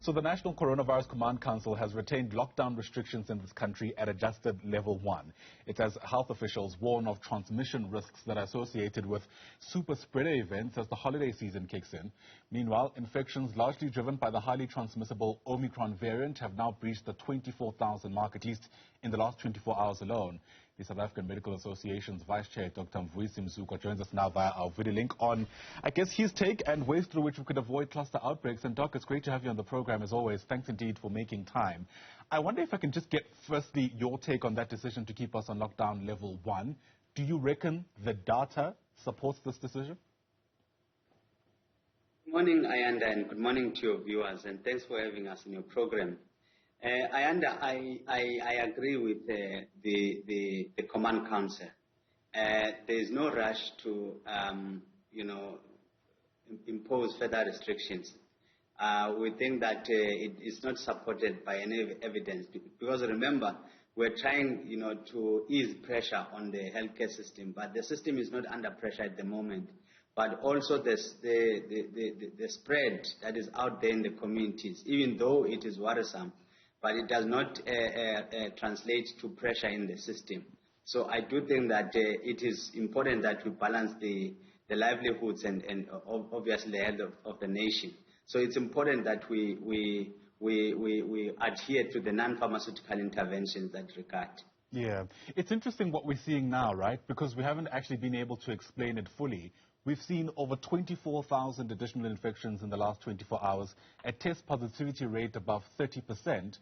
So the National Coronavirus Command Council has retained lockdown restrictions in this country at adjusted level 1. It says health officials warn of transmission risks that are associated with super spreader events as the holiday season kicks in. Meanwhile, infections largely driven by the highly transmissible Omicron variant have now breached the 24,000 mark, at least in the last 24 hours alone. The South African Medical Association's Vice Chair, Dr. Mvuyisi Mzukwa, joins us now via our video link on, I guess, his take and ways through which we could avoid cluster outbreaks. And Doc, it's great to have you on the program as always. Thanks indeed for making time. I wonder if I can just get firstly your take on that decision to keep us on lockdown level 1. Do you reckon the data supports this decision? Good morning, Ayanda, and good morning to your viewers, and thanks for having us in your program. Ayanda, I agree with the Command Council. There is no rush to, impose further restrictions. We think that it is not supported by any evidence because remember, we're trying, to ease pressure on the healthcare system, but the system is not under pressure at the moment. But also the spread that is out there in the communities, even though it is worrisome, but it does not translate to pressure in the system. So I do think that it is important that we balance the livelihoods and obviously the health of the nation. So it's important that we adhere to the non-pharmaceutical interventions that regard. Yeah, it's interesting what we're seeing now, right? Because we haven't actually been able to explain it fully. We've seen over 24,000 additional infections in the last 24 hours, a test positivity rate above 30%,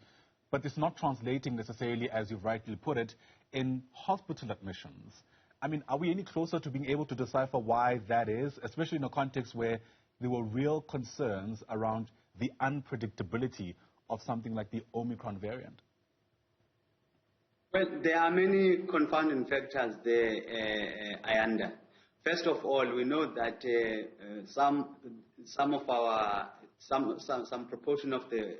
but it's not translating necessarily, as you've rightly put it, in hospital admissions. I mean, are we any closer to being able to decipher why that is, especially in a context where there were real concerns around the unpredictability of something like the Omicron variant? Well, there are many confounding factors there, Ayanda. First of all, we know that some proportion of the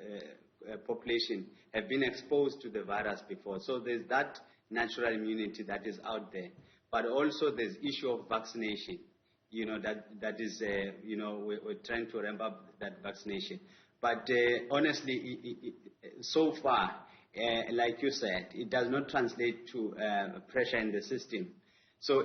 population have been exposed to the virus before. So there's that natural immunity that is out there. But also there's issue of vaccination. That is, we're trying to ramp up that vaccination. But honestly, so far, like you said, it does not translate to pressure in the system. So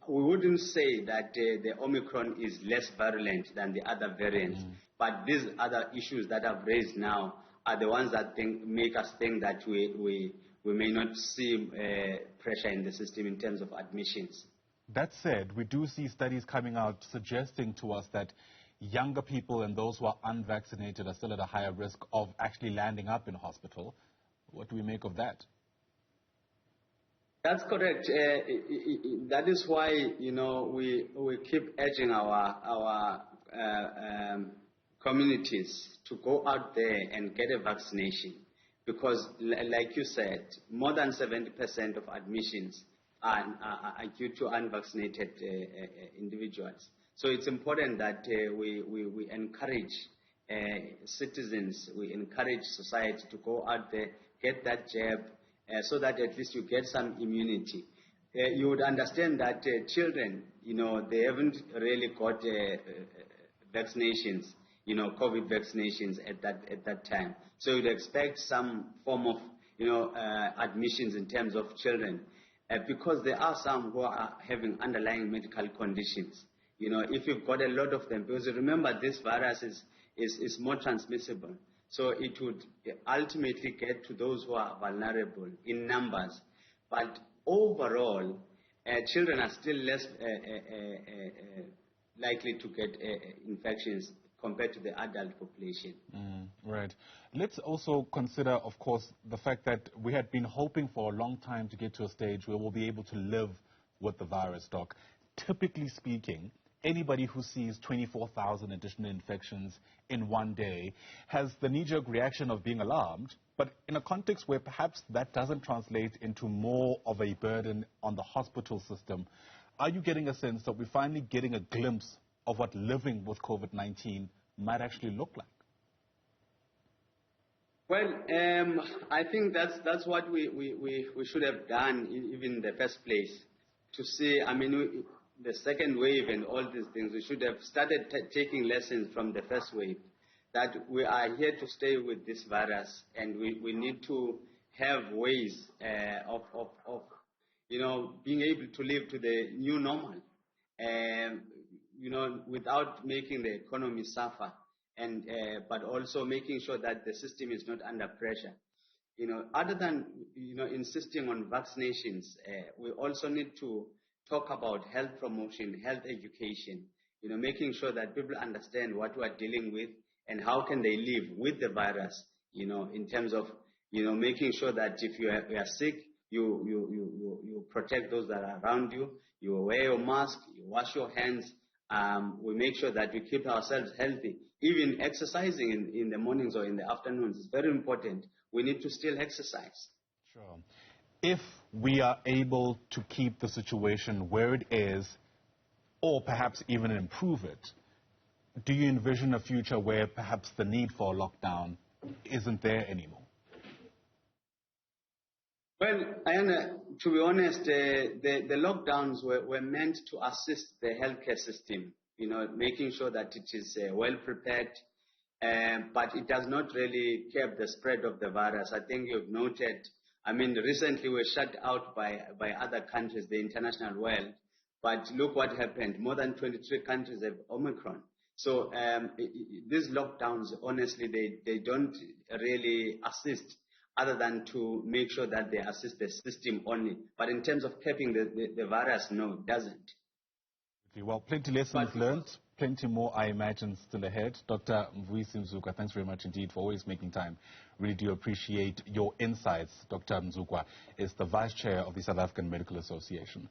we wouldn't say that the Omicron is less virulent than the other variants, but these other issues that I've raised now are the ones that make us think that we may not see pressure in the system in terms of admissions. That said, we do see studies coming out suggesting to us that younger people and those who are unvaccinated are still at a higher risk of actually landing up in hospital. What do we make of that? That's correct. That is why we keep urging our communities to go out there and get a vaccination, because, like you said, more than 70% of admissions are due to unvaccinated individuals. So it's important that we encourage citizens, we encourage society to go out there, get that jab, so that at least you get some immunity. You would understand that children, they haven't really got vaccinations, COVID vaccinations at that time. So you'd expect some form of, admissions in terms of children, because there are some who are having underlying medical conditions. If you've got a lot of them, because remember this virus is more transmissible. So it would ultimately get to those who are vulnerable in numbers. But overall, children are still less likely to get infections compared to the adult population. Right. Let's also consider, of course, the fact that we had been hoping for a long time to get to a stage where we'll be able to live with the virus, Doc. Typically speaking, anybody who sees 24,000 additional infections in one day has the knee-jerk reaction of being alarmed, but in a context where perhaps that doesn't translate into more of a burden on the hospital system, are you getting a sense that we're finally getting a glimpse of what living with COVID-19 might actually look like? Well, I think that's what we should have done even in the first place, to see, the second wave and all these things. We should have started taking lessons from the first wave. that we are here to stay with this virus, and we need to have ways of being able to live to the new normal, without making the economy suffer, and but also making sure that the system is not under pressure. Other than insisting on vaccinations, we also need to talk about health promotion, health education. Making sure that people understand what we are dealing with and how can they live with the virus. In terms of making sure that if you are sick, you protect those that are around you. You wear your mask, you wash your hands. We make sure that we keep ourselves healthy. Even exercising in the mornings or in the afternoons is very important. We need to still exercise. Sure. If we are able to keep the situation where it is, or perhaps even improve it, do you envision a future where perhaps the need for a lockdown isn't there anymore? Well, to be honest, the lockdowns were meant to assist the healthcare system, making sure that it is well prepared, but it does not really curb the spread of the virus. I think you've noted, recently we were shut out by other countries, the international world, but look what happened. More than 23 countries have Omicron. So these lockdowns, honestly, they don't really assist, other than to make sure that they assist the system only. But in terms of curbing the virus, no, it doesn't. Okay, well, plenty lessons learned, plenty more, I imagine, still ahead. Dr. Mvuyisi Mzukwa, thanks very much indeed for always making time. Really do appreciate your insights. Dr. Mzukwa is the Vice Chair of the South African Medical Association.